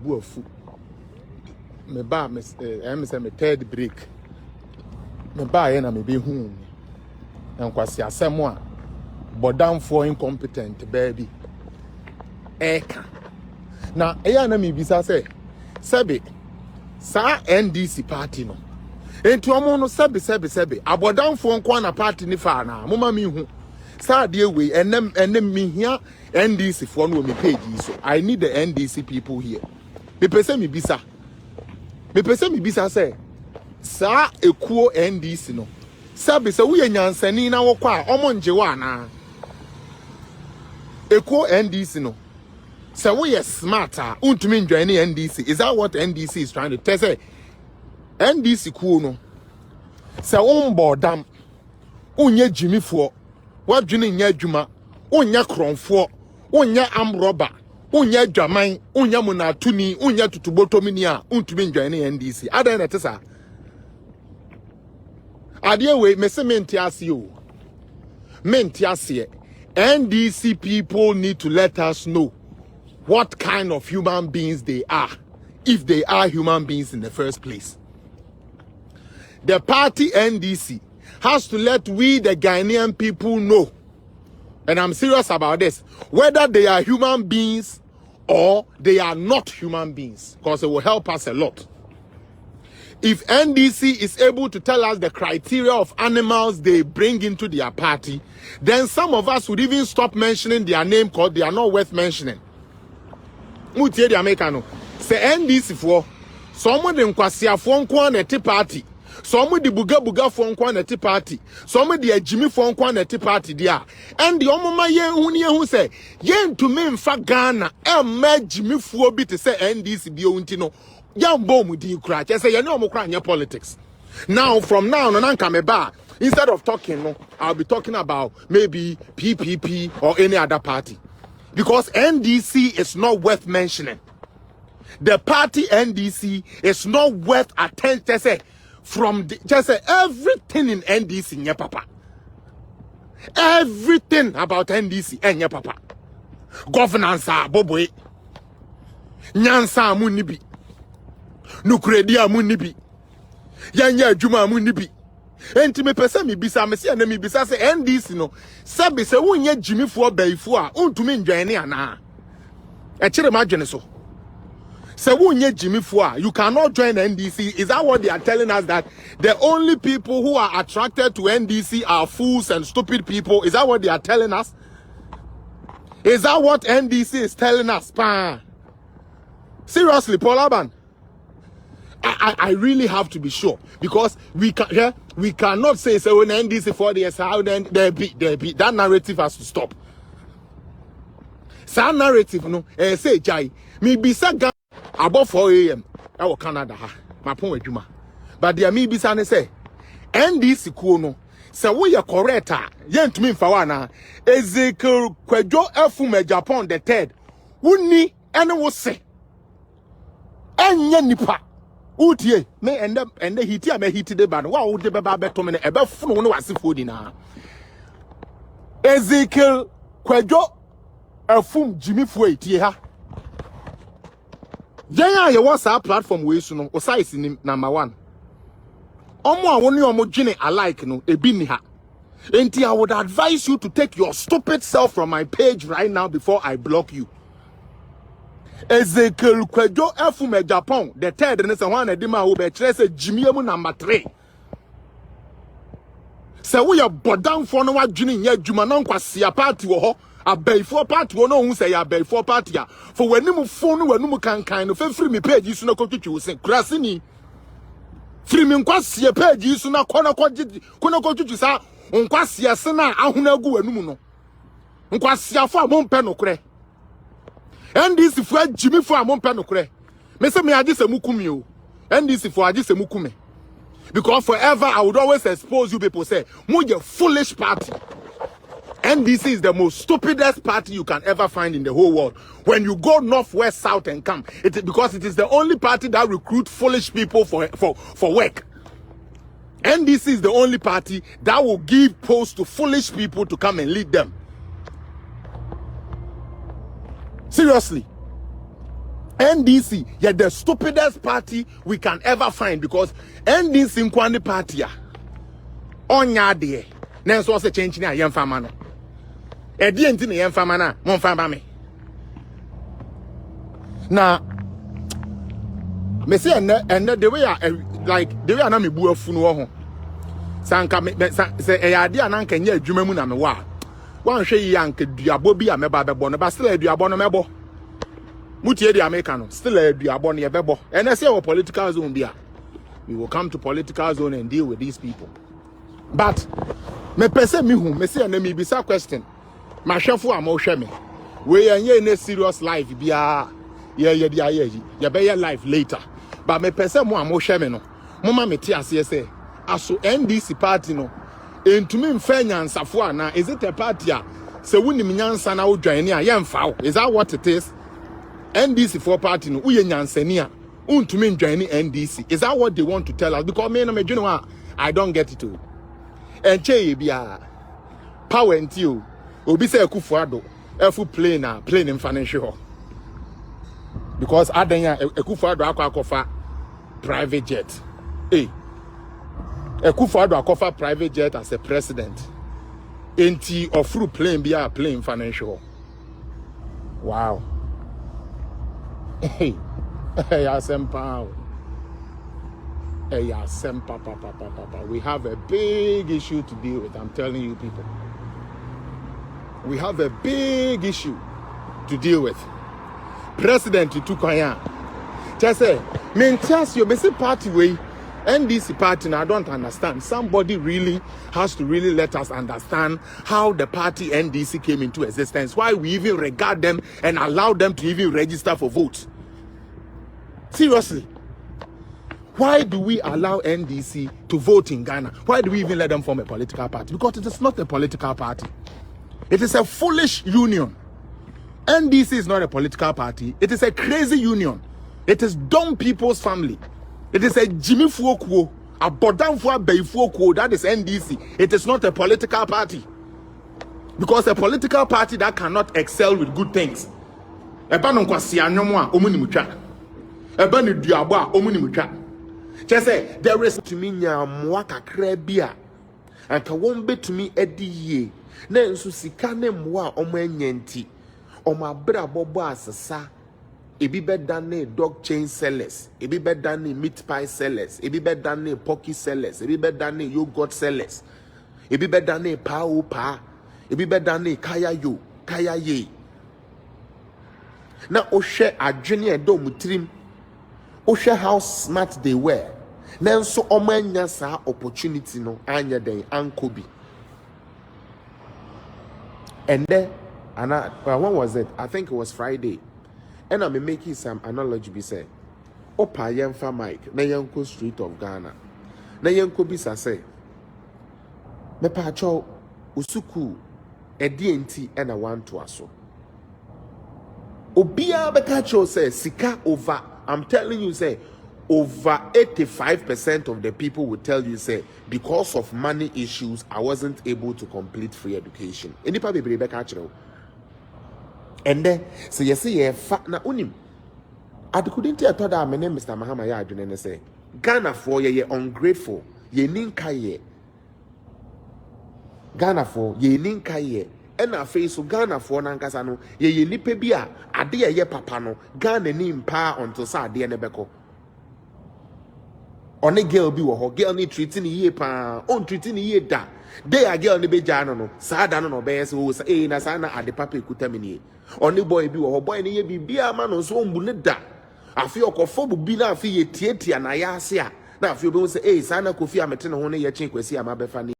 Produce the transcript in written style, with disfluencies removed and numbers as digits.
buafu. Me ba me say me third break. Me ba ye na me be hu. Enkwasi asem a bodam for incompetent baby. Eka. Na eya na me bisa say sebe sa NDC party no. Enti omo no sebe abodam for nko na party ni fa na moma me hu. Sa de we enem me hia NDC for no me page so. I need the NDC people here. Me pese me bisa say sa ekuo NDC no. Sabi se we nyansani na wo kwa omo njewa na. Ekuo NDC no. So we are smarter. Untumi join NDC. Is that what NDC is trying to tell? Say NDC cool no. So boredom. Unye gyimifuo. What juni nye juma. Unya kronfuo. Unya amroba. Unya dwaman. Unya munatuni. Unya tutubotominia. Untumi join NDC. Ada na tesa. Adie we mese mentiasi yo. Mentiasi. NDC people need to let us know what kind of human beings they are, if they are human beings in the first place. The party NDC has to let we, the Ghanaian people, know, and I'm serious about this, whether they are human beings or they are not human beings, because it will help us a lot. If NDC is able to tell us the criteria of animals they bring into their party, then some of us would even stop mentioning their name because they are not worth mentioning. Mutie di Americano. Se NDC for someone de nkwasiafo nko na ti party. Some de buga fo nko na ti party. Some de gyimifuo nko na ti party dia. And the omoma yen hu ne hu se yen to me mfa Ghana e ma gyimifuo bi te se NDC bi onti no. Yambo mu di kra. Che se yen omo kra nya politics. Now from now on anka me ba, instead of talking no, I'll be talking about maybe PPP or any other party. Because NDC is not worth mentioning. The party NDC is not worth attention. From just say everything in NDC, nye papa. Everything about NDC, nye papa. Governance, boboe. Nyansa munibi. Nukredia munibi. Yanya juma munibi. Enti me pese mi bisa me se na mi bisa se NDC no sabe se wonye gyimifuo baifo a untumi ndwane ana e kire ma dwene so se wonye gyimifuo a you cannot join NDC. Is that what they are telling us, that the only people who are attracted to NDC are fools and stupid people? Is that what they are telling us? Is that what NDC is telling us? Pa. Seriously, Paul Alban, I really have to be sure, because we cannot say when NDC for the how then there be that narrative has to stop. That narrative no say jai me be saga above 4 a.m. I will Canada ha my point juma, but there me be say NDC cool no say we are correct yen to me fawana Ezekiel Kwejo Efume Japan the third wuni ene wo se enye nipa utie me ende hiti a me hiti de ba no wa wo de beba beto me e be funu no wasefo di na Ezekiel Kwejo Efum gyimifuo etie ha Jenya ye WhatsApp platform we su no o size ni number 1 omo a woni omo dwene alike no ebi ni ha. Enti I would advise you to take your stupid self from my page right now before I block you. Ezekiel Kwejo Efume Japan the third ne se wan na di ma wo be kire se gyimiemu number 3. Se wo ye bodamfo no wadwene nya adwuma na nkwase party wo ho abaifo party wo no hu se ya abaifo party a for wanim fo no wanum kankan no fe free me page so na kotwetwe wo se krase ni free me nkwase page so na kono kotwetwe sa nkwase se na ahuna gu wanum no nkwase afo a mompe no kure NDC for gyimifuo a mompe no kure me se me age se mukumi o NDC for age se mukumi, because forever I would always expose you people say mu je foolish party. NDC is the most stupidest party you can ever find in the whole world. When you go north, west, south, and come, because it is the only party that recruit foolish people for work. NDC is the only party that will give posts to foolish people to come and lead them. Seriously. NDC, yeah, the stupidest party we can ever find, because NDC nkwani party onya de na so se change na yemfa ma no e de enti na yemfa ma na mo mfa ba me na me say and the way like the way na me bu afu no ho sanka me say e ya de ananka nya adwuma mu na me wa wan hwe yi anka duabo bi a me ba bebo no ba still duabo no mebo mutie di America no still duabo no ye bebo and say our political zone bia we will come to political zone and deal with these people. But me pese me hu me say na me bisa question ma hwefo am hwe me we anye na serious life bia ye di aye ye be ye life later, but me pese mo am hwe me no mo ma me ti ase say aso NDC party no entumi mfa nyansafo ana is it a party a se wunim nyansa na wo dwan ni a ye mfa wo, is that what it is? NDC for party no uye nyansani a untumi ndwan ni NDC, is that what they want to tell us? Because me no me dwene I don't get it too. And che bia power until obi say Akufo-Addo efu plane in financial, because adanya Akufo-Addo akofa private jet. Akufo-Addo akofa private jet as a president enti ofru plane bia plane financial. Wow. Hey asempa. We have a big issue to deal with. I'm telling you, people. We have a big issue to deal with. President Tutukaya. Just say, maintain your basic party way. NDC party, now I don't understand. Somebody really has to really let us understand how the party NDC came into existence. Why we even regard them and allow them to even register for votes. Seriously. Why do we allow NDC to vote in Ghana? Why do we even let them form a political party? Because it is not a political party. It is a foolish union. NDC is not a political party. It is a crazy union. It is dumb people's family. It is a gyimifuo, a bodamfua beifuo. That is NDC. It is not a political party. Because a political party that cannot excel with good things. Just say there is to me mwaka krebia and ka won bet to me ediye na nso sika ne mwa omanyenti omabra bobo asesa ebi beda ne dog chain sellers, ebi beda ne meat pie sellers, ebi beda ne pocky sellers, ebi beda ne yogurt sellers, ebi beda ne pa ebi beda ne kaya ye na ohwe adwene edo mutrim. Osha how smart they were. Nanso omanya sa opportunity no anya den ankobi. And then when was it? I think it was Friday. And I'm making some analogy be say opa yemfa Mike na yanko street of Ghana. Na yanko bisa say me pa cho usuku edi ena want to aso. Obia beka cho say sika over. I'm telling you, say, over 85% of the people will tell you, say, because of money issues, I wasn't able to complete free education. And then, so you say, yeah, fat na unim. I couldn't tell that my name Mr. Mahama Yadun and say, Ghana for ye ungrateful, ye ninka ye. Ghana for ye ninka ye. And I face so Ghana for Nankasano, ye nipe bia, a dear ye papano, Ghana nim pa until sa dear nebeko. On a girl be or girl ni treating ye pa, on treating ye da. They are girl ni be jano, sadano no bears who say, Nasana at the papi kutamini. Only boy be or boy ni be beer man on so buneda. I feel cofobu bina fi ye tieti and ayasia. Now if you don't say, Sana Kofi, I'm a ten hone ye chink, we see a mabefani.